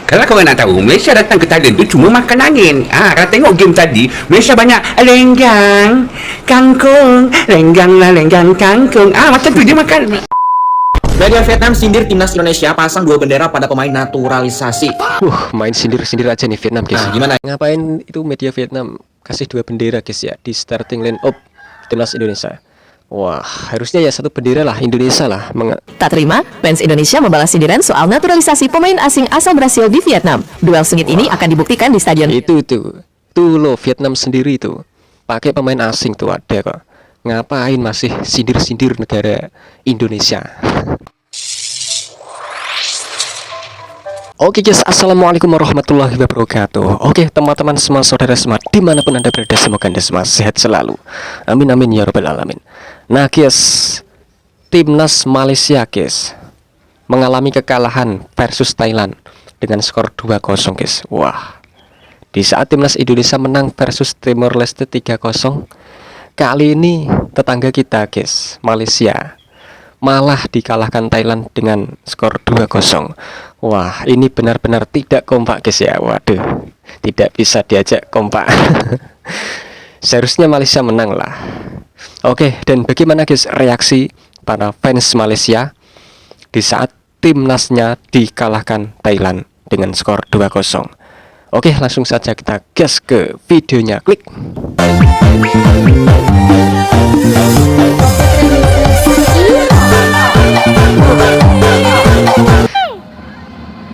Kalau korang nak tahu, Malaysia datang ke Thailand tu cuma makan angin. Kalau tengok game tadi, Malaysia banyak lenggang, kangkung, lenggang lah, lenggang, kangkung. Macam tu dia makan. Media Vietnam sindir timnas Indonesia pasang 2 bendera pada pemain naturalisasi. Main sindir-sindir aja nih Vietnam guys. Gimana? Ngapain itu media Vietnam kasih 2 bendera guys ya di starting line up timnas Indonesia? Wah, harusnya ya 1 bendera lah Indonesia lah. Tak terima, fans Indonesia membalas sindiran soal naturalisasi pemain asing asal Brasil di Vietnam. Duel sengit ini akan dibuktikan di stadion. Tuh loh, Vietnam sendiri tuh pakai pemain asing tuh ada kok. Ngapain masih sindir-sindir negara Indonesia? Oke guys, assalamualaikum warahmatullahi wabarakatuh. Oke teman-teman semua, saudara semua, dimanapun anda berada, semoga anda semua sehat selalu. Amin amin ya rabbal alamin. Nah guys, timnas Malaysia guys mengalami kekalahan versus Thailand dengan skor 2-0 guys. Wah, di saat timnas Indonesia menang versus Timor Leste 3-0, kali ini tetangga kita guys, Malaysia, malah dikalahkan Thailand dengan skor 2-0. Wah, ini benar-benar tidak kompak guys ya. Waduh, tidak bisa diajak kompak. Seharusnya Malaysia menang lah. Oke, dan bagaimana guys reaksi para fans Malaysia di saat timnasnya dikalahkan Thailand dengan skor 2-0? Oke, langsung saja kita gas ke videonya. Klik.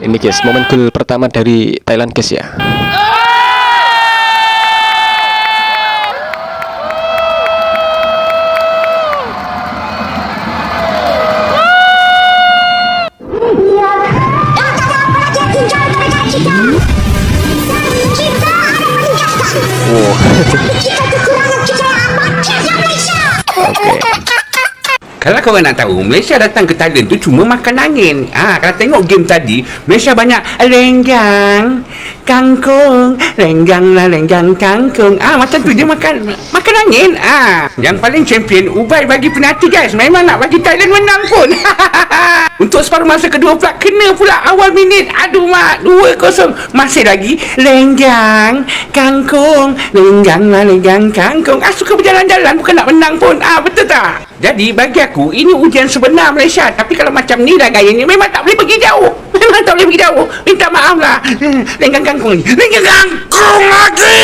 Ini guys, momen gol pertama dari Thailand guys ya. Kalau korang nak tahu, Malaysia datang ke Thailand tu cuma makan angin. Kalau tengok game tadi, Malaysia banyak lenggang, kangkung, lenggang lah, lenggang, kangkung. Macam tu dia makan angin. Yang paling champion Ubay bagi penalti guys. Memang nak bagi Thailand menang pun. Untuk separuh masa kedua pula kena pula awal minit. Aduh mak, 2-0. Masih lagi lenggang, kangkung, lenggang lah, lenggang, kangkung. Suka berjalan-jalan, bukan nak menang pun. Betul tak? Jadi bagi aku ini ujian sebenar Malaysia. Tapi kalau macam ni lah gayanya, memang tak boleh pergi jauh. Memang tak boleh pergi jauh. Minta maaf lah. Lenggang kangkung lagi. Lenggang kangkung lagi.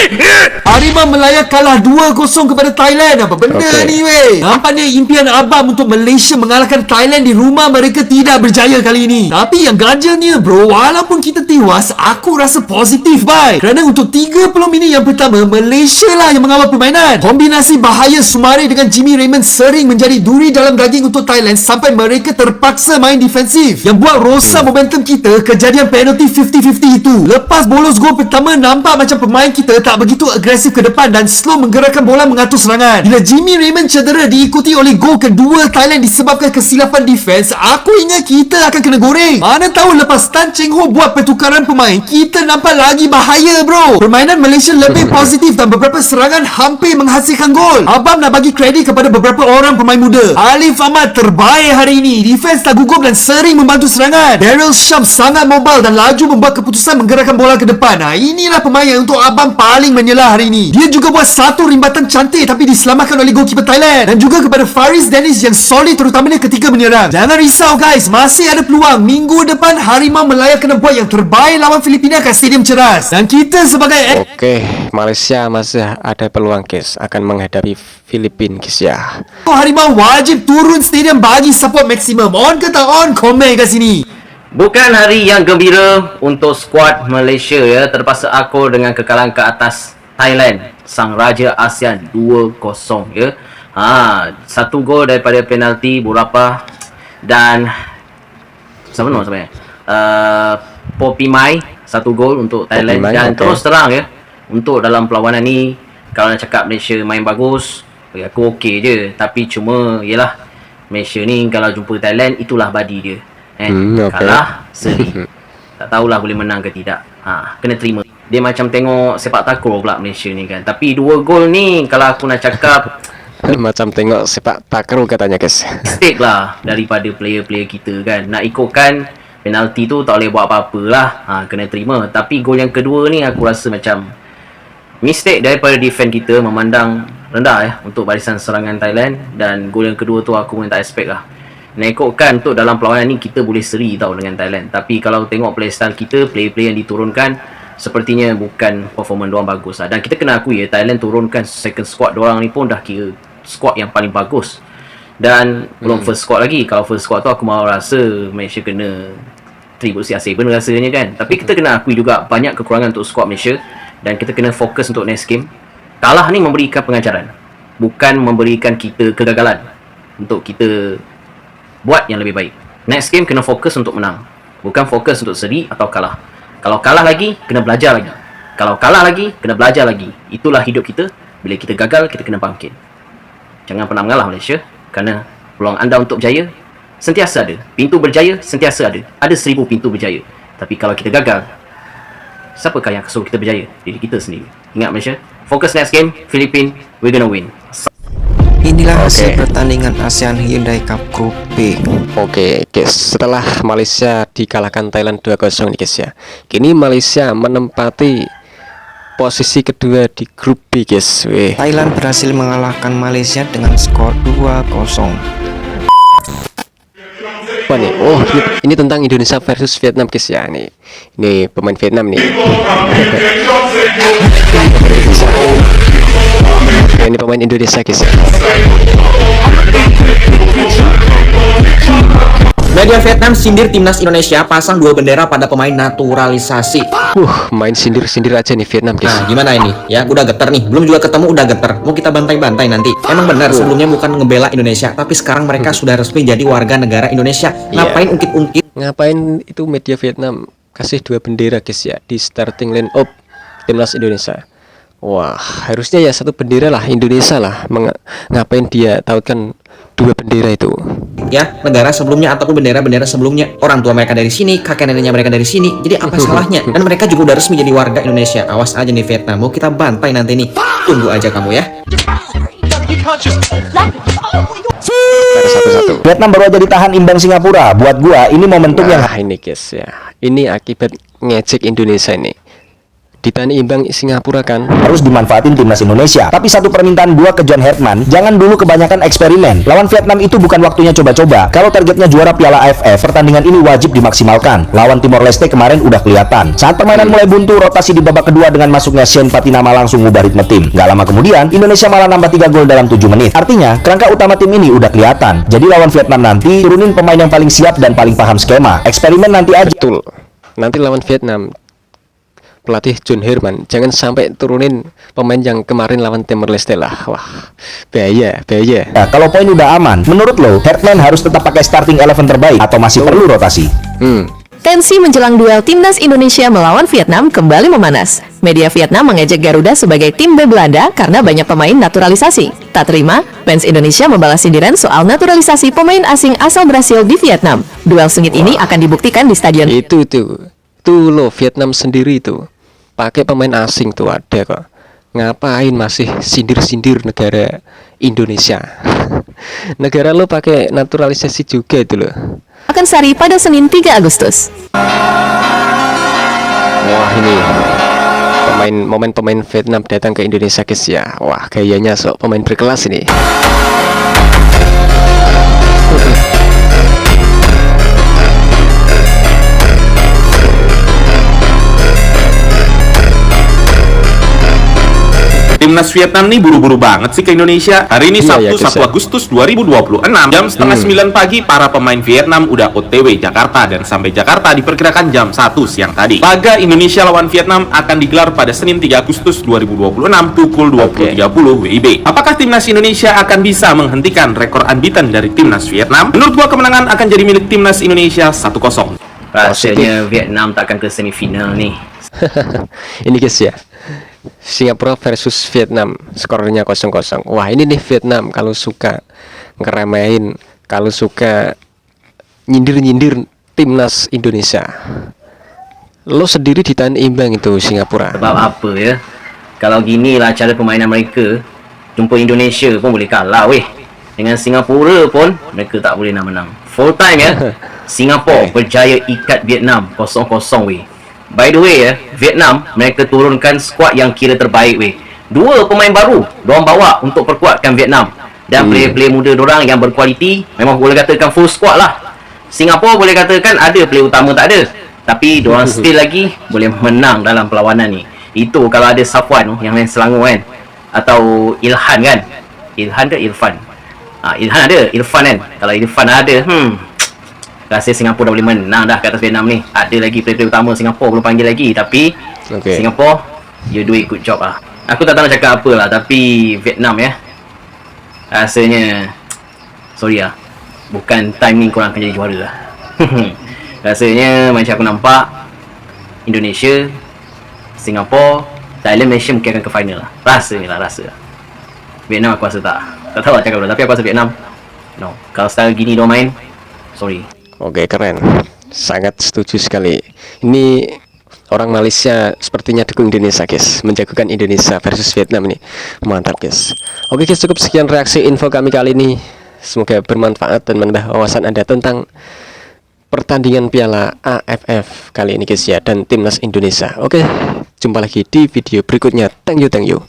Harimau Melaya kalah 2-0 kepada Thailand. Apa benda ni weh? Nampaknya impian abang untuk Malaysia mengalahkan Thailand di rumah mereka tidak berjaya kali ini. Tapi yang ganjilnya bro, walaupun kita tewas, aku rasa positif bye. Kerana untuk 30 minit yang pertama, Malaysia lah yang mengawal permainan. Kombinasi bahaya Sumare dengan Jimmy Raymond sering menjadi duri dalam daging untuk Thailand sampai mereka terpaksa main defensif. Yang buat rosak momentum kita kejadian penalti 50-50 itu. Lepas bolos gol pertama, nampak macam pemain kita tak begitu agresif ke depan dan slow menggerakkan bola mengatur serangan. Bila Jimmy Raymond cedera diikuti oleh gol kedua Thailand disebabkan kesilapan defense, aku ingat kita akan kena goreng. Mana tahu lepas Tan Cheng Ho buat pertukaran pemain, kita nampak lagi bahaya bro. Permainan Malaysia lebih positif dan beberapa serangan hampir menghasilkan gol. Abang nak bagi kredit kepada beberapa orang pemain muda. Alif Ahmad terbaik hari ini. Defense tak gugup dan sering membantu serangan. Daryl Sham sangat mobile dan laju membuat keputusan menggerakkan bola ke depan. Inilah pemain yang untuk abang paling menyelah hari ini. Dia juga buat satu rimbatan cantik tapi diselamatkan oleh goalkeeper Thailand. Dan juga kepada Faris Dennis yang solid terutamanya ketika menyerang. Jangan risau guys, masih ada peluang. Minggu depan Harimau Melaya kena buat yang terbaik lawan Filipina kat Stadium Ceras. Dan kita sebagai Malaysia masih ada peluang guys akan menghadapi Filipina guys ya. Harimau wajib turun stadium bagi support maksimum. On ke tak on? Komen kat sini. Bukan hari yang gembira untuk skuad Malaysia ya, terpaksa akur dengan kekalahan ke atas Thailand, sang raja ASEAN 2-0 ya. 1 gol daripada penalti Burapa dan siapa sebenarnya? Popimai 1 gol untuk Thailand. Dan terus terang ya, untuk dalam perlawanan ni kalau nak cakap Malaysia main bagus, bagi aku okey je. Tapi cuma yelah, Malaysia ni kalau jumpa Thailand, itulah badi dia. Kalah seri. Tak tahulah boleh menang ke tidak. Kena terima. Dia macam tengok sepak takraw pula Malaysia ni kan. Tapi 2 gol ni kalau aku nak cakap macam tengok sepak takraw katanya guys. mistake lah daripada player-player kita kan. Nak ikutkan penalti tu tak boleh buat apa-apa lah, kena terima. Tapi gol yang kedua ni aku rasa macam mistake daripada defend kita, memandang rendah untuk barisan serangan Thailand. Dan gol yang kedua tu aku pun tak expect lah. Nak ikutkan untuk dalam perlawanan ni kita boleh seri tau dengan Thailand. Tapi kalau tengok playstyle kita, player-player yang diturunkan sepertinya bukan performance diorang bagus lah. Dan kita kena akui Thailand turunkan second squad diorang ni pun dah kira squad yang paling bagus. Dan belum first squad lagi. Kalau first squad tu aku mahu rasa Malaysia kena tribut CRC pun rasanya kan. Tapi kita kena akui juga banyak kekurangan untuk squad Malaysia. Dan kita kena fokus untuk next game. Kalah ni memberikan pengajaran, bukan memberikan kita kegagalan untuk kita buat yang lebih baik. Next game kena fokus untuk menang, bukan fokus untuk seri atau kalah. Kalau kalah lagi, kena belajar lagi. Kalau kalah lagi, kena belajar lagi. Itulah hidup kita. Bila kita gagal, kita kena bangkit. Jangan pernah mengalah Malaysia, kerana peluang anda untuk berjaya sentiasa ada. Pintu berjaya sentiasa ada. Ada 1000 pintu berjaya. Tapi kalau kita gagal, siapakah yang suruh kita berjaya? Diri kita sendiri. Ingat Malaysia, fokus next game, Philippines, we're gonna win. Inilah hasil pertandingan ASEAN Hyundai Cup Group B. Oke guys, setelah Malaysia dikalahkan Thailand 2-0 nih guys ya, kini Malaysia menempati posisi kedua di grup B guys. Thailand berhasil mengalahkan Malaysia dengan skor 2-0. Apa nih? Oh, ini tentang Indonesia versus Vietnam guys ya. Ini pemain Vietnam nih. Ini pemain Indonesia guys ya. Media Vietnam sindir timnas Indonesia pasang 2 bendera pada pemain naturalisasi. Main sindir-sindir aja nih Vietnam guys. Nah, gimana ini? Ya, udah geter nih. Belum juga ketemu udah geter. Mau kita bantai-bantai nanti. Emang benar sebelumnya bukan ngebela Indonesia, tapi sekarang mereka sudah resmi jadi warga negara Indonesia. Ngapain ungkit-ungkit? Ngapain itu media Vietnam kasih 2 bendera guys ya di starting line up timnas Indonesia? Wah, harusnya ya 1 bendera lah Indonesia lah. Ngapain dia tautkan 2 bendera itu? Ya, negara sebelumnya ataupun bendera-bendera sebelumnya, orang tua mereka dari sini, kakek neneknya mereka dari sini. Jadi apa salahnya? Dan mereka juga udah resmi jadi warga Indonesia. Awas aja nih Vietnam, mau kita bantai nanti nih. Tunggu aja kamu ya. Satu-satu. Vietnam baru aja ditahan imbang Singapura. Buat gua ini momentum yang ini guys ya. Ini akibat ngecek Indonesia ini. Ditahan imbang Singapura kan. harus dimanfaatin timnas Indonesia. Tapi satu permintaan gua ke John Herdman, jangan dulu kebanyakan eksperimen. Lawan Vietnam itu bukan waktunya coba-coba. Kalau targetnya juara Piala AFF, pertandingan ini wajib dimaksimalkan. Lawan Timor Leste kemarin udah kelihatan. Saat permainan mulai buntu, rotasi di babak kedua dengan masuknya Shane Patinama langsung ngubah ritme tim. Gak lama kemudian, Indonesia malah nambah 3 gol dalam 7 menit. Artinya, kerangka utama tim ini udah kelihatan. Jadi lawan Vietnam nanti, turunin pemain yang paling siap dan paling paham skema. Eksperimen nanti aja. Betul. Nanti lawan Vietnam, pelatih John Herdman jangan sampai turunin pemain yang kemarin lawan Timor Leste lah. Wah, bahaya. Nah, kalau poin udah aman, menurut lo, Herdman harus tetap pakai starting 11 terbaik atau masih perlu rotasi? Tensi menjelang duel timnas Indonesia melawan Vietnam kembali memanas. Media Vietnam mengejek Garuda sebagai tim B Belanda karena banyak pemain naturalisasi. Tak terima, fans Indonesia membalas sindiran soal naturalisasi pemain asing asal Brasil di Vietnam. Duel sengit ini akan dibuktikan di stadion. Itu tuh lo Vietnam sendiri tuh pakai pemain asing tuh ada kok. Ngapain masih sindir-sindir negara Indonesia? Negara lo pakai naturalisasi juga itu loh. Akan sari pada Senin 3 Agustus. Wah, ini momen pemain Vietnam datang ke Indonesia guys ya. Wah, gayanya sok pemain berkelas ini. Timnas Vietnam nih buru-buru banget sih ke Indonesia. Hari ini Sabtu, 1 Agustus 2026, jam setengah 9 pagi, para pemain Vietnam udah OTW Jakarta, dan sampai Jakarta diperkirakan jam 1 siang tadi. Laga Indonesia lawan Vietnam akan digelar pada Senin 3 Agustus 2026 pukul 20.30 WIB. Apakah Timnas Indonesia akan bisa menghentikan rekor unbeaten dari Timnas Vietnam? Menurut gua kemenangan akan jadi milik Timnas Indonesia 1-0. Rasanya Vietnam takkan ke semifinal nih. Ini guys ya, Singapura versus Vietnam, skornya 0-0. Wah, ini nih Vietnam kalau suka ngeremehin, kalau suka nyindir-nyindir timnas Indonesia. Lo sendiri ditahan imbang itu Singapura. Sebab apa ya? Kalau gini lah cara permainan mereka, jumpa Indonesia pun boleh kalah weh. Dengan Singapura pun mereka tak boleh nak menang. Full time ya. Singapura berjaya ikat Vietnam 0-0 weh. By the way ya, Vietnam mereka turunkan skuad yang kira terbaik weh. 2 pemain baru diorang bawa untuk perkuatkan Vietnam. Dan player-player muda diorang yang berkualiti, memang boleh katakan full squad lah. Singapura boleh katakan ada player utama tak ada, tapi diorang still lagi boleh menang dalam perlawanan ni. Itu kalau ada Safwan yang main Selangor kan, atau Ilhan kan. Ilhan ke Irfan? Ilhan ada, Irfan kan. Kalau Irfan ada, rasa Singapura dah boleh menang dah kat atas Vietnam ni. Ada lagi player utama Singapura belum panggil lagi, tapi Singapura, you do it good job lah. Aku tak tahu nak cakap apa lah, tapi Vietnam ya, rasanya sorry lah, bukan time ni korang akan jadi juara lah. Rasanya macam aku nampak Indonesia, Singapura, Thailand, Malaysia mungkin akan ke final lah. Rasanya lah, rasa. Vietnam aku rasa tak tahu nak cakap apa, tapi aku rasa Vietnam no. Kalau style gini dia main, sorry. Oke, keren. Sangat setuju sekali. Ini orang Malaysia sepertinya dukung Indonesia, guys. Menjagokan Indonesia versus Vietnam ini. Mantap, guys. Oke, guys, cukup sekian reaksi info kami kali ini. Semoga bermanfaat dan menambah wawasan Anda tentang pertandingan Piala AFF kali ini, guys ya, dan timnas Indonesia. Oke, jumpa lagi di video berikutnya. Thank you.